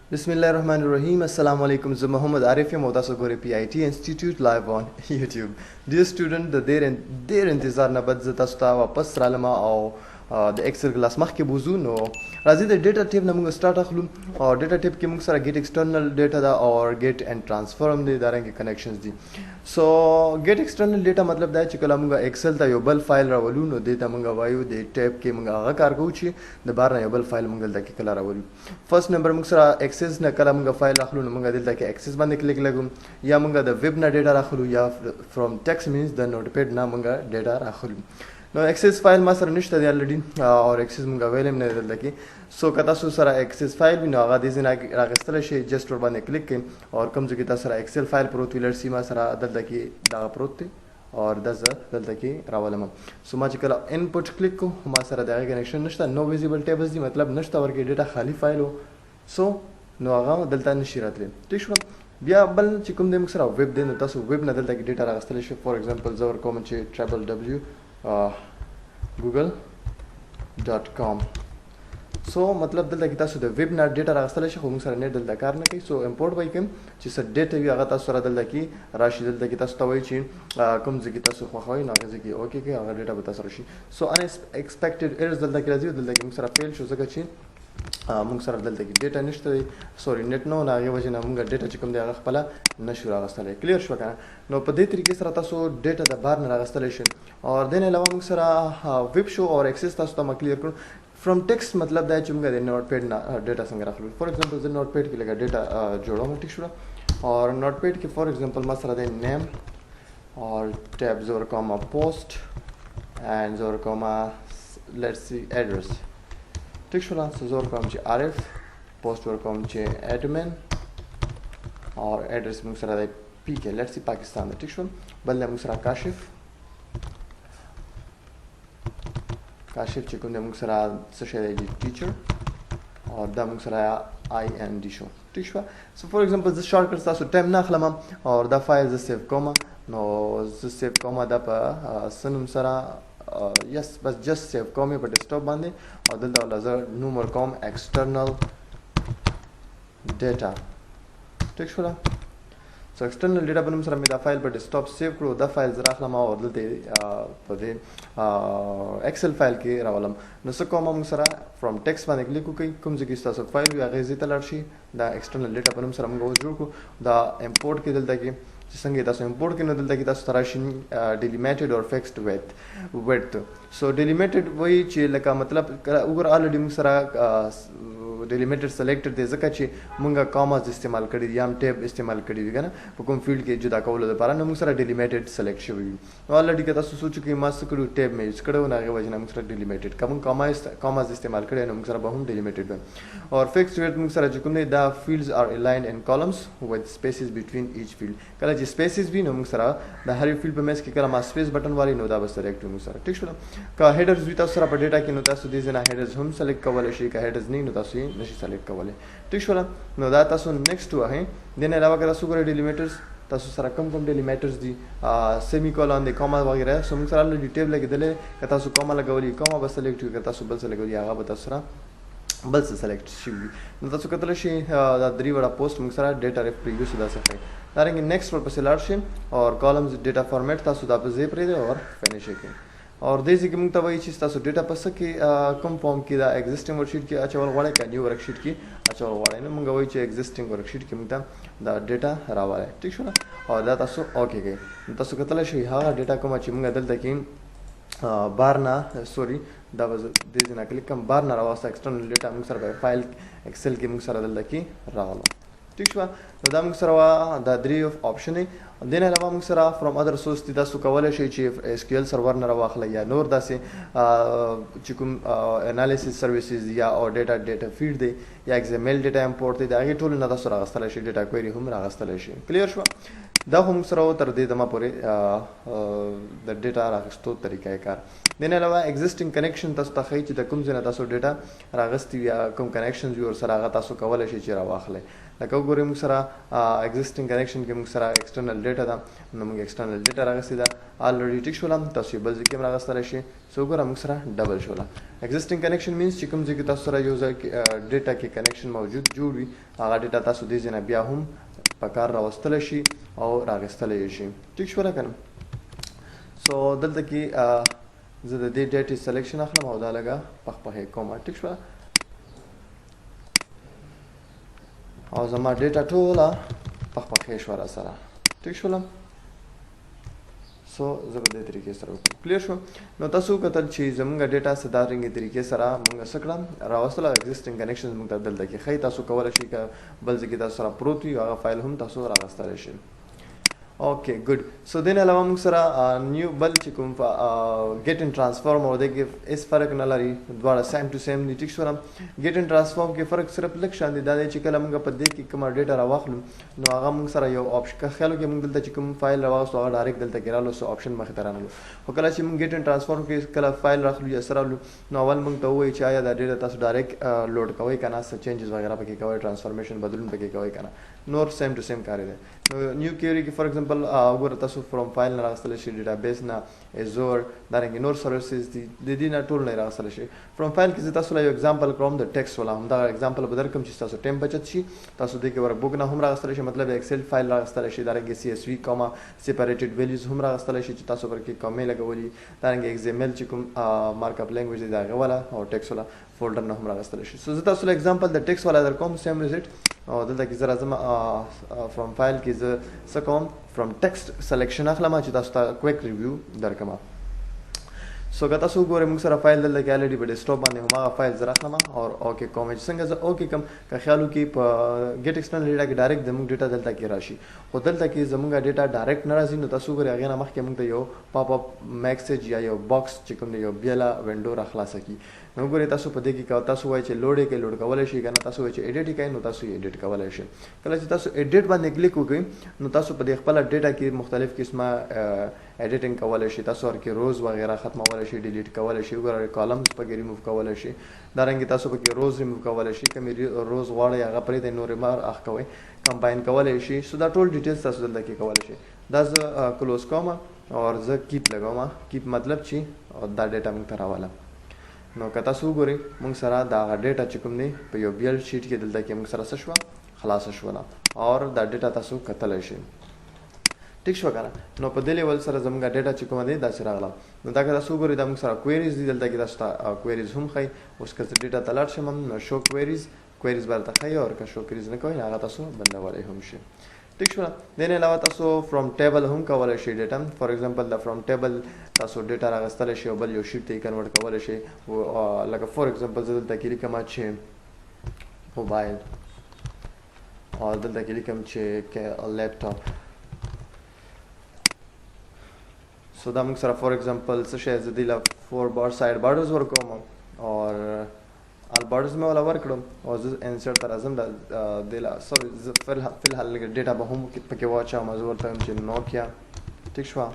Bismillahirrahmanirrahim. Assalamu alaikum. This is Muhammad Arif from Motasagore PIT Institute live on YouTube. Dear student, देर इंतजार न बद तस्ता वापस रालमा او د ایکسل کلاس مخکې بوزو نو راځي د ډیټا ټیپ نه موږ سٹارټ اخلو او ډیټا ټیپ کې موږ سره گیټ ایکسټرنل ډیټا دا او گیټ اینڈ ټرانسفارم دي دارنګ کنیکشنز دي سو گیټ ایکسټرنل ډیټا مطلب دا چې کله موږ ایکسل ته یو بل فایل راولو نو د ته موږ وایو د ټیپ کې موږ هغه کار کوو چې د بار نه یو بل فایل موږ دلته کې کله راولو فرست نمبر موږ سره ایکسس نه کله موږ فایل اخلو نو موږ دلته کې ایکسس باندې کلیک لګو یا موږ د ویب نه ډیټا راخلو یا فرام ټیکست مینز د نوټپیډ نه موږ ډیټا راخلو نو ایکسس فایل ما سره نشته دی الریډي او ایکسس مونږ ویلم نه دلته کې سو که تاسو سره ایکسس فایل وي نو هغه د ځینې راغستلی شي جسټ ور باندې کلیک کړئ او کوم ځای کې تاسو سره ایکسل فایل پروت وي لرسي ما سره دلته کې دغه پروت دی او دا زه دلته کې راولم سو ما چې کله انپوټ کلیک کوم ما سره د هغې کنیکشن نشته نو ویزیبل ټیبلز دي مطلب نشته ورکې ډیټا خالي فایل و سو نو هغه دلته نشي راتلی ټیک شو بیا بل چې کوم دی موږ سره ویب دی نو تاسو ویب نه دلته کې ډیټا راغستلی شي فار ایگزامپل زه ورکوم چې www google.com سو مطلب دلته کې تاسو د ویب نه ډیټا راغستلی شي خو موږ سره نیټ دلته کار نه کوي سو امپورټ به کوم چې څه ډیټا وي هغه تاسو سره دلته کې راشي دلته کې تاسو ته وایي چې کوم ځای کې تاسو خوښوئ نو هغه ځای کې اوکې کوي هغه ډیټا به تاسو راشي سو unexpected errors دلته کې راځي دلته کې موږ سره فیل شو ځکه چې موږ سره دلته کې ډیټا نشته دی سوري نیټ نو هغې وجې نه موږ ډیټا چې کوم دی هغه خپله نشو راغستلی کلیر شوه که نه نو په دې طریقې سره تاسو ډیټا د بار نه راغستلی شئ او دې نه علاوه موږ سره ویب شو او ایکسس تاسو ته ما کلیر کړو فرام ټیکسټ مطلب دا چې موږ د نوټ پیډ نه ډیټا څنګه راخلو فار ایگزامپل زه نوټ پیډ کې لږه ډیټا جوړوم ټیک شوه او نوټ پیډ کې فار ایگزامپل ما سره دی نیم اور ټیب زه ورکوم پوسټ اینڈ زه ورکوم لیټس سی ایډرس ټیک شوله سو زه ورکوم چې عارف پوسټ ورکوم چې ایډمن اور ایډرس موږ سره دی پی کې لیټس سی پاکستان دی ټیک شول بل دی موږ سره کاشف کاشف چې کوم دی موږ سره څه شی دی ټیچر اور دا موږ سره آی این ډي شو ټیک شوه سو فار ایگزامپل زه شارټ کټ تاسو ټایم نه اخلم اور دا فایل زه سیو کوم نو زه سیو کوم دا په څه نوم سره یس بس جست سیو کوم په ډیسکټاپ باندې او دلته ولا زه نوم ورکوم ایکسټرنل ډیټا ټیک شوله سو ایکسټرنل ډیټا په نوم سره مې دا فایل په ډیسکټاپ سیو کړو دا فایل زه راخلم او دلته په دې ایکسل فایل کې راولم نو څه کوم موږ سره فرام ټیکسټ باندې کلیک وکړئ کوم ځای کې ستاسو فایل وي هغې ځای ته لاړ شي دا ایکسټرنل ډیټا په نوم سره موږ اوس جوړ کړو دا امپورټ کې دلته کې چې څنګه تاسو امپورټ کړئ نو دلته کې تاسو ته راشي ډیلیمیټډ اور فکسډ ویډث سو ډیلیمیټډ وایي چې لکه مطلب وګوره الریډي موږ سره ډیلیمیټډ سلیکټډ دی ځکه چې موږ کاماز استعمال کړي دي یا هم ټیب استعمال کړي وي که نه په کوم فیلډ کې جدا کولو دپاره نو موږ سره ډیلیمیټډ سلیکټ شوي وي نو الریډي که تاسو سوچ کړئ ما څه کړو ټیب مې یوز کړی و نو هغې وجې نه موږ سره ډیلیمیټډ که موږ کاماز استعمال کړی نو موږ سره به هم ډیلیمیټډ وي اور فکسډ ویډث موږ سره چې کوم دی دا فیلډز آر الاینډ ان کالمز with spaces between each field کله چې spaces وي نو موږ سره د هر یو فیلډ په منځ کې کله ما سپیس بټن والی نو دا به سلیکټ وي موږ سره ټیک شوله که هیډرز وي تاسو سره په ډیټا کې نو تاسو دې ځای نه هیډرز هم سلیکټ کولی شئ که هیډرز نه وي نو تاسو یې نشئ سلیکټ کولی ټیک شوله نو دا تاسو نیکسټ ووهئ دې نه علاوه که تاسو ګورئ ډیلیمیټرز تاسو سره کم ډیلیمیټرز دي سیمی کولن دی کوما وغیره سو موږ سره الریډي ټیب لګېدلی که تاسو کوما لګولي کوما به سلیکټ وي که تاسو بل څه لګولي هغه به تاسو سره بل څه سلیکټ شوي نو تاسو کتلی شئ دا درې وړه پوسټ موږ سره ډیټا ریف پریویو سو داسې ښایي دارنګې نیکسټ ورپسې لاړ شئ اور کالمز ډیټا فارمیټ تاسو دا په ځای پرېږدئ اور فینش یې کړئ اور دې ځای کې موږ ته وایي چې ستاسو ډیټا په څه کې کوم فارم کې دا ایگزسټینګ ورکشیټ کې اچول غواړئ که نیو ورکشیټ کې اچول غواړئ نو موږ وایو چې ایگزسټینګ ورکشیټ کې موږ ته دا ډیټا راوړئ ټیک شو نه او دا تاسو اوکې کړئ نو تاسو کتلی شئ هغه ډیټا کومه چې موږ دلته کې بار نه سوري دا به زه دې ځای نه کلیک کوم بار نه راوسته ایکسټرنل ډیټا موږ سره به فایل ایکسل کې موږ سره دلته کې راغله ټیک شوه نو دا موږ سره وه دا درې آپشنې دې نه علاوه موږ سره فرام ادر سورس دي تاسو کولی شئ چې ایس کیو ایل سرور نه راواخلئ یا نور داسې چې کوم انالیسس سروسز دي یا او ډیټا فیډ دی یا ایکزامل ډیټا امپورټ دی د هغې ټولو نه تاسو راغستلی شئ ډیټا کویري هم راغستلی شئ کلیر شوه دا هم سره تر دې دمه پورې د ډیټا راغستو طریقې کار د نه علاوه ایگزیسټینګ کنیکشن تاسو ته ښیي چې د کوم ځای نه تاسو ډیټا راغستي یا کوم کنیکشنز وي ورسره هغه تاسو کولی شئ چې راواخلئ لکه وګورئ موږ سره ایگزیسټینګ کنیکشن کې موږ سره ایکسټرنل ډیټا ده نو موږ ایکسټرنل ډیټا راغستې ده الریډي ټیک شوله تاسو یې بل ځای کې هم راغستلی شئ سو وګوره موږ سره ډبل شوله ایگزیسټینګ کنیکشن مینس چې کوم ځای کې تاسو سره یو ځای ډیټا کې کنیکشن موجود جوړ وي هغه ډیټا تاسو دې ځای نه بیا هم په کار راوستلی شي او راغستلی یې شي ټیک شوله که نه سو دلته کې زه د دې ډیټې سلیکشن اخلم او دا لږه پخپخې کوم ټیک شوه او زما ډیټا ټوله پخپخې شوه را سره ټیک شوله سو زه به دې طریقې سره وکړم کلیر شو نو تاسو وکتل چې زموږ ډیټا څه دا رنګې طریقې سره موږ څه کړه راوستله ایگزیسټینګ کنیکشنز موږ ته دلته کې ښایي تاسو کولی شئ که بل ځای کې تاسو سره پروت وي هغه فایل هم تاسو راغستلی شئ اوکې ګډ سو دې نه علاوه موږ سره نیو بل چې کوم ګیټ ان ټرانسفارم او دې کې هېڅ فرق نه لري دواړه سیم ټو سیم دي ټیک شوله ګیټ ان ټرانسفارم کې فرق صرف لږ شان دی دا دی چې کله موږ په دې کې کومه ډیټا راواخلو نو هغه موږ سره یو آپشن خیال وکړئ موږ دلته چې کوم فایل راواغستو هغه ډایرکټ دلته کې رالو سو آپشن مخې ته رانلو خو کله چې موږ ګیټ ان ټرانسفارم کې کله فایل راخلو یا څه رالو نو اول موږ ته ووایي چې آیا دا ډیټا تاسو ډایرکټ لوډ کوئ که نه څه چینجز وغیره پکې کوئ ټرانسفارمیشن بدلون پکې کوئ که نه نور سیم ټو سیم کار دی نو نیو کیوري کې فار ایگزامپل وګوره تاسو فرام فایل نه راغستلی شئ ډیټا بیس نه ایزور دارنګې نور سروسز دي د دې نه ټول نه یې راغستلی شئ فرام فایل کې زه تاسو له یو اگزامپل کوم د ټیکسټ والا همدغه اگزامپل به درکړم چې ستاسو ټایم بچت شي تاسو دې کې ورک بک نه هم راغستلی شئ مطلب ایکسل فایل راغستلی شئ دارنګې سی اس وي کومه سیپریټډ ویلیوز هم راغستلی شئ چې تاسو ورکې کومې لګولي دارنګې ایکزیمل چې کوم مارک اپ لینګویج دی د هغه والا او ټیکسټ والا فولډر نه هم راغستلی شي سو زه تاسو له اگزامپل د ټیکسټ والا درکوم سیم وزټ او دلته کې زه راځم فرام فایل کې زه څه کوم فرام ټیکسټ سلیکشن اخلم چې تاسو ته کویک ریویو درکړم سو که تاسو وګورئ موږ سره فایل دلته کې الریډي په ډیسکټاپ باندې هماغه فایل زه راخلم او اوکې کوم چې څنګه زه اوکې کړم که خیال وکړئ په ګیټ ایکسټرنل ډیټا کې ډایرکټ زموږ ډیټا دلته کې راشي خو دلته کې زموږ ډیټا ډایرکټ نه راځي نو تاسو وګورئ هغې نه مخکې موږ ته یو پاپ اپ میسیج یا یو باکس چې کوم دی یو بیله وینډو راخلاصه کړي نو وګورئ تاسو په دې کې تاسو وایئ چې لوډ یې کوئ لوډ کولی شئ که نه تاسو وایئ چې ایډیټ یې کوئ نو تاسو یې ایډیټ کولی شئ کله چې تاسو ایډیټ باندې کلیک وکړئ نو تاسو په دې خپله ډیټا کې مختلف قسمه ایډیټینګ کولی شئ تاسو ورکې روز وغیره ختمولی شئ ډیلیټ کولی شئ وګورئ کالمز پکې ریموو کولی شئ دارنګې تاسو پکې روز ریموو کولی شئ کومې روز غواړئ هغه پرېږدئ نورې مه اخ کوئ کمباین کولی شئ سو دا ټول ډیټیلز تاسو دلته کې کولی شئ دا زه کلوز کوم او زه کیپ لګوم کیپ مطلب چې دا ډیټا موږ ته راولم نو که تاسو وګورئ موږ سره دا هغه ډیټا چې کوم دی په یو بیل شیټ کې دلته کې موږ سره څه شوه خلاصه شوله او دا ډیټا تاسو کتلی شئ ټیک شوه که نه نو په دې لیول سره زموږ ډیټا چې کومه دی داسې راغله نو دا که تاسو وګورئ دا موږ سره کویریز دي دلته کې تاسو ته کویریز هم ښایي اوس که زه ډیټا ته لاړ شم نو شو کویریز به درته ښایي او که شو کویریز نه کوئ هغه تاسو بندولی هم شي ټیک شوه دې نه علاوه تاسو فرام ټیبل هم کولی شئ ډیټا فار ایگزامپل د فرام ټیبل تاسو ډیټا راغستلی شئ او بل یو شیټ ته یې کنورټ کولی شئ لکه فار ایگزامپل زه دلته کې لیکم چې موبایل او دلته کې لیکم چې لیپټاپ سو دا موږ سره فار ایگزامپل څه شی زه دې له 4 بار سایډ بارډرز ورکوم اور آل بارډرز مې والا ورکړم او زه انسرټ ته راځم دې له سوري زه فلحال ډیټا به هم پکې واچوم زه ورته وایم چې نوکیا ټیک شوه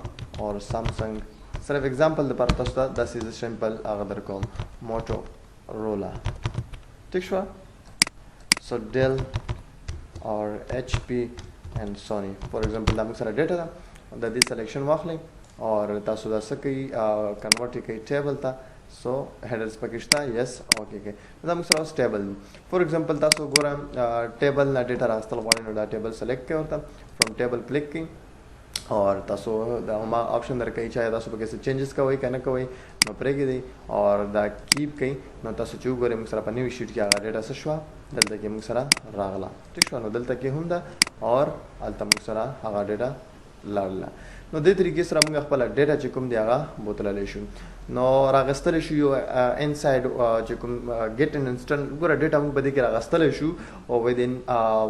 اور سامسنګ صرف ایگزامپل دپاره تاسو ته داسې زه سمپل هغه درکوم موټورولا ټیک شوه سو ډیل اور ایچ پی اینڈ سونی فار ایگزامپل دا موږ سره ډیټا ده د دې سلیکشن واخلئ اور تاسو دا څه کوئ کنورټ یې کوئ ټیبل ته سو هیډرز پکې شته یس اوکې کوئ دا موږ سره اوس ټیبل دی فار ایگزامپل تاسو ګوره ټیبل نه ډیټا راغستل غواړئ نو دا ټیبل سلیکټ کوئ ورته فرام ټیبل کلیک کوئ اور تاسو دا ما آپشن درکوي چې تاسو پکې څه چینجز کوئ که نه کوئ نو پرېږدئ اور دا کیپ کوئ نو تاسو چې وګورئ موږ سره په نوي شیټ کې هغه ډیټا څه شوه دلته کې موږ سره راغله ټیک شوه نو دلته کې هم ده اور هلته موږ سره هغه ډیټا لاړله نو دې طریقې سره موږ خپله ډیټا چې کوم دی هغه بوتللی شو نو راغستلی شو یو انسایډ چې کوم ګیټ ان انسټنټ ګوره ډیټا موږ په دې کې راغستلی شو او ودین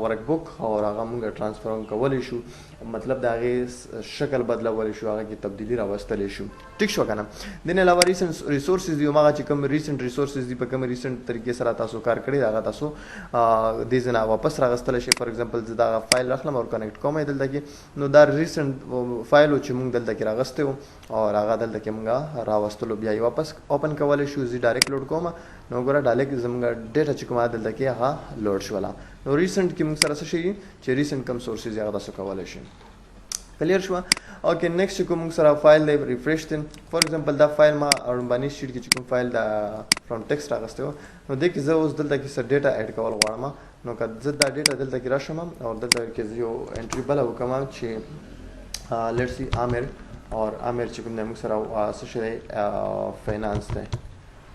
ورک بک او هغه موږ ټرانسفر هم کولی شو مطلب د هغې شکل بدلولی شو، هغه کې تبدیلي راوستلی شو. ټیک شو که نه. دې نه علاوه ریسنټ ریسورسز دي، هماغه چې کوم ریسنټ ریسورسز دي په کوم ریسنټ طریقې سره تاسو کار کړی دی هغه تاسو دې ځای نه واپس راغستلی شئ. فار ایگزامپل زه دغه فایل راخلم او کنیکټ کوم یې دلته کې، نو دا ریسنټ فایل و چې موږ دلته کې راغستی وو او هغه دلته کې موږ راوستلو، بیا یې واپس اوپن کولی شو. زه ډایرکټ لوډ کوم نو ګوره ډایرکټ زموږ ډیټا چې کومه دلته کې هغه لوډ شوله. نو ریسنټ کې موږ سره څه شي چې ریسنټ کوم سورسز هغه تاسو کولی شئ. کلیر شو. اوکې نیکسټ چې کوم سره فایل دی ریفریش دی. فار ایگزامپل دا فایل ما اړومباني شیټ کې چې کوم فایل دا فرام ټیکسټ راغستی و، نو دې کې زه اوس دلته کې څه ډیټا ایډ کول غواړم. نو که زه دا ډیټا دلته کې راشم او دلته کې زه یو انټري بله وکړم چې لیټس سی عامر، اور عامر چې کوم دی موږ سره څه شی دی فاینانس دی.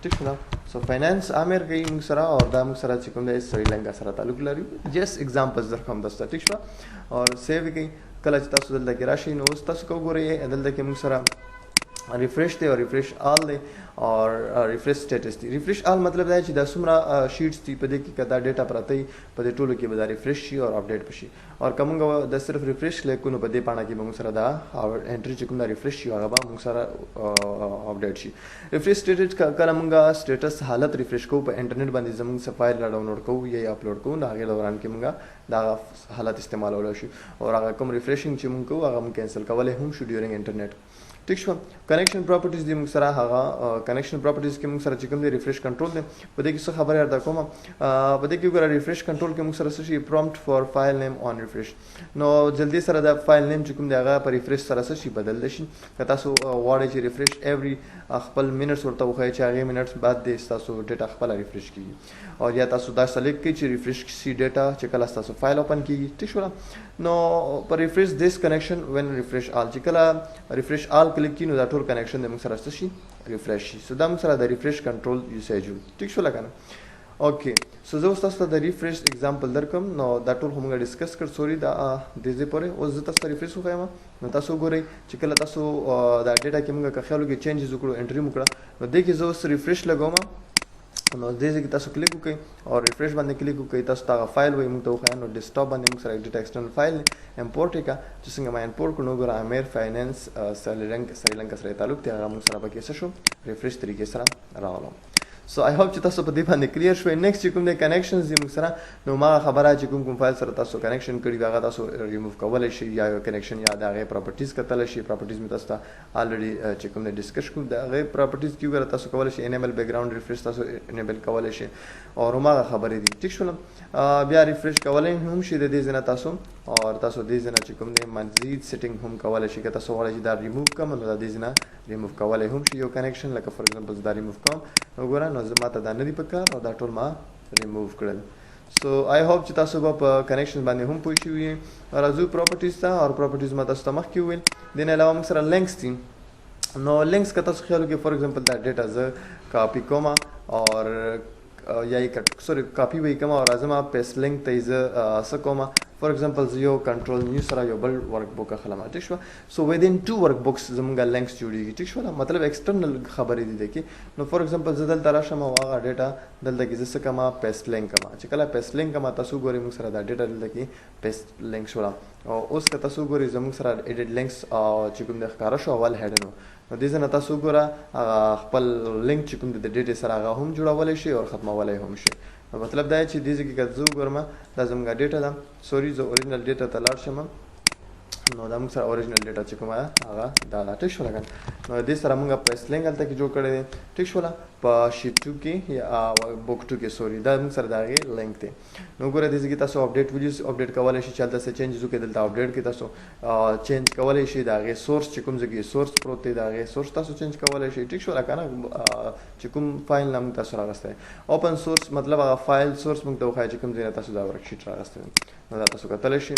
ٹھیک شو. سو فاینانس عامر کوي موږ سره، او دا موږ سره چې کوم دی سریلنکا سره تعلق لري. جسټ ایگزامپلز درکوم تاسو ته. ٹھیک شو. اور سیو کوي. کله چې تاسو دلته کې راشئ نو اوس تاسو کو ګورئ دلته کې موږ سره ریفریش دی او ریفریش آل دی اور ریفریش سټیټس دی. ریفریش آل مطلب دا چې دا څومره شیټس دي په دې کې که دا ډیټا پراته وي په دې ټولو کې به دا ریفریش شي او اپډیټ به شي. اور که موږ د صرف ریفریش لیکو نو په دې پاڼه کې به موږ سره دا انټري چې کوم دا ریفریش شي هغه به موږ سره اپډیټ شي. ریفریش سټیټس کله موږ سټیټس حالت ریفریش کوو په انټرنیټ باندې زموږ څه فایل را ډاونلوډ کوو یا اپلوډ کوو، د هغې دوران کې موږ دا حالت استعمالولی شو. او هغه کوم ریفریشنګ چې موږ کوو هغه موږ کینسل کولی هم شو ډیورنګ انټرنیټ. ٹھیک شو. کنیکشن پراپرټیز دی موږ سره هغه کنیکشن پراپرټیز کې موږ سره چې کوم دی ریفریش کنټرول دی. په دې کې څه خبره درته کوم، په دې کې ګوره ریفریش کنټرول کې موږ سره څه شي پرومپټ فار فایل نیم آن ریفریش. نو جلدی سره د فایل نیم چې کوم دی هغه په ریفریش سره څه شي بدل شي. که تاسو غواړئ چې ریفریش ایوری خپل منټس ورته وښایئ چې هغې منټس بعد دی ستاسو ډیټا خپله ریفریش کېږي، او یا تاسو دا سلیکټ کړئ چې ریفریش شي ډیټا چې کله ستاسو فایل اوپن کېږي. ٹھیک شو. نو په ریفریش دیس کنیکشن وین ریفریش آل، چې کله ریفریش آل کلیک کړي نو دا ټول کنیکشن د موږ سره څه شي ریفریش شي. سو دا موږ سره د ریفریش کنټرول یوسیج و. ٹھیک شو که نه. اوکې سو زه اوس تاسو ته د ریفریش اگزامپل درکم. نو دا ټول خو موږ ډسکس کړ سوري دا دې ځای پورې. اوس زه تاسو ته ریفریش وښیم نو تاسو وګورئ چې کله تاسو دا ډیټا کې موږ که خیال وکړو چینجز وکړو انټري مو کړه، نو دې کې زه اوس ریفریش لګوم. نو دې ځای کې تاسو کلیک وکړئ او ریفریش باندې کلیک وکړئ. تاسو ته هغه فایل وایي موږ ته وښیم. نو ډیسکټاپ باندې موږ سره ډیټا ایکسټرنل فایل امپورټ یې کړه چې څنګه ما امپورټ کړو. نو ګوره عامر فاینانس سریلنکا سره تعلق دی هغه موږ سره پکې څه شو ریفریش طریقې سره راغلم. سو آی هوپ چې تاسو په دې باندې کلیر شوئ. نیکسټ چې کوم دی کنیکشنز دي موږ سره، نو ما خبره چې کوم فایل سره تاسو کنیکشن کړي هغه تاسو ریموو کولی شئ یا یو کنیکشن یا د هغې پراپرټیز کتلی شئ. پراپرټیز مې تاسو ته الریډي چې کوم دی ډسکس کړو. د هغې پراپرټیز کې وګوره تاسو کولی شئ انیبل بیک ګراؤنډ ریفریش تاسو انیبل کولی شئ او هماغه خبرې دي. ٹھیک شول. بیا ریفریش کولی هم شئ د دې ځای نه تاسو، اور تاسو دې ځای نه چې کوم دی مزید سیټینګ هم کولی شئ. که تاسو غواړئ چې دا ریموو کړم نو د دې ځای نه ریموو کولی هم شئ یو کنیکشن. لکه فار ایگزامپل زه دا ریموو کوم نو ګوره نو زه ماته دا نه دي پکار او دا ټول ما ریموو کړل. سو آی هوپ چې تاسو به په کنیکشن باندې هم پوه شوي یئ. راځو پراپرټیز ته، او پراپرټیز ما تاسو ته مخکې وویل. دې نه علاوه موږ سره لینکس دي. نو لینکس که تاسو خیال وکړئ فار ایگزامپل دا ډیټا زه کاپي کوم اور یا یې سوري کاپي به یې کوم او راځم پیسټ لینک ته یې زه څه کوم. فار ایگزامپل زه یو کنټرول نیو سره یو بل ورک بک اخلم. ٹھیک شو. سو ودین 2 ورک بکس زموږ لینکس جوړیږي. ٹھیک شو. مطلب ایکسټرنل خبرې دي دې کې. نو فار ایگزامپل زه دلته راشم او هغه ډیټا دلته کې زه څه کوم پیسټ لینک کوم. چې کله پیسټ لینک کوم تاسو ګورئ موږ سره دا ډیټا دلته کې پیسټ لینک شوله. او اوس که تاسو ګورئ زموږ سره ایډیټ لینکس چې کوم د ښکاره شو اول هیډ نو نو دې ځای نه تاسو ګوره خپل لینک چې کوم د ډیټې سره هغه هم جوړولی شئ او ختمولی هم شئ. نو مطلب دا چې دې ځای کې که زه وګورم دا زموږ ډیټا ده. سوري زه اوریجنل ډیټا ته لاړ شم. نو دا موږ سره اوریجنل ډیټا چې کومه هغه دا ده. ټیک شوله که نو دې سره موږ پیسټ لینک هلته کې جوړ کړی دی. ټیک شوله. په شیټ 2 کې یا بک 2 کې سوري دا موږ سره د هغې لینک دی. نو ګوره دې ځای کې تاسو اپډیټ ویډیوز اپډیټ کولی شئ چې هلته څه چینجز وکړئ دلته اپډیټ کې تاسو چینج کولی شئ. د هغې سورس چې کوم ځای کې سورس پروت دی د هغې سورس تاسو چینج کولی شئ. ټیک شوله که نه. چې کوم فایل نه موږ تاسو راغستی اوپن سورس مطلب هغه فایل سورس موږ ته وښایي چې کوم ځای نه تاسو دا ورک شیټ راغستی نو دا تاسو کتلی شئ.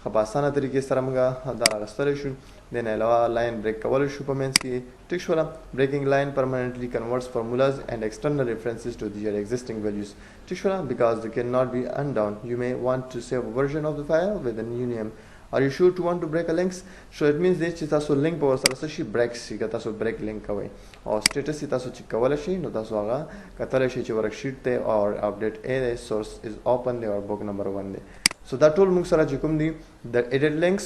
ښه په اسانه طریقې سره موږ دا راغستلی شو. دې نه علاوه لاین بریک کولی شو په منځ کې. ټیک شوله. breaking line permanently converts formulas and external references to their existing values. ٹھیک شوله. because they cannot be undone. You may want to save a version of the file with a new name. Are you sure to want to break a links? So it means چې تاسو لینک په ورسره څه شي بریک شي. که تاسو بریک لینک کوئ او سټیټس یې تاسو چیک کولی شئ نو تاسو هغه کتلی شئ چې ورک شیټ دی او اپډیټ A دی سورس از اوپن دی او بک نمبر 1 دی. So دا ټول موږ سره چې کوم دي د ایډیټ لینکس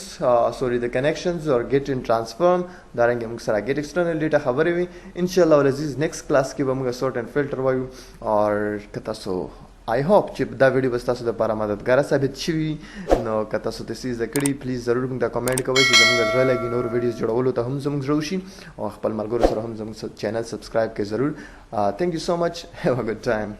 سوري د کنیکشنز اور گیټ ان ټرانسفارم دا رنګ موږ سره گیټ ایکسټرنل ډیټا خبرې وي ان شاء الله العزیز نیکسٹ کلاس کې به موږ سورت اینڈ فلټر وایو اور کته سو I hope چې دا ویډیو بس تاسو لپاره مددګار ثابت شي نو که تاسو ته سیز کړی پلیز ضرور موږ ته کمنټ کوئ چې زموږ زړه لګي نور ویډیوز جوړولو ته هم زموږ زړه وشي او خپل ملګرو سره هم زموږ چینل سبسکرایب کړئ ضرور. Thank you so much. Have a good time.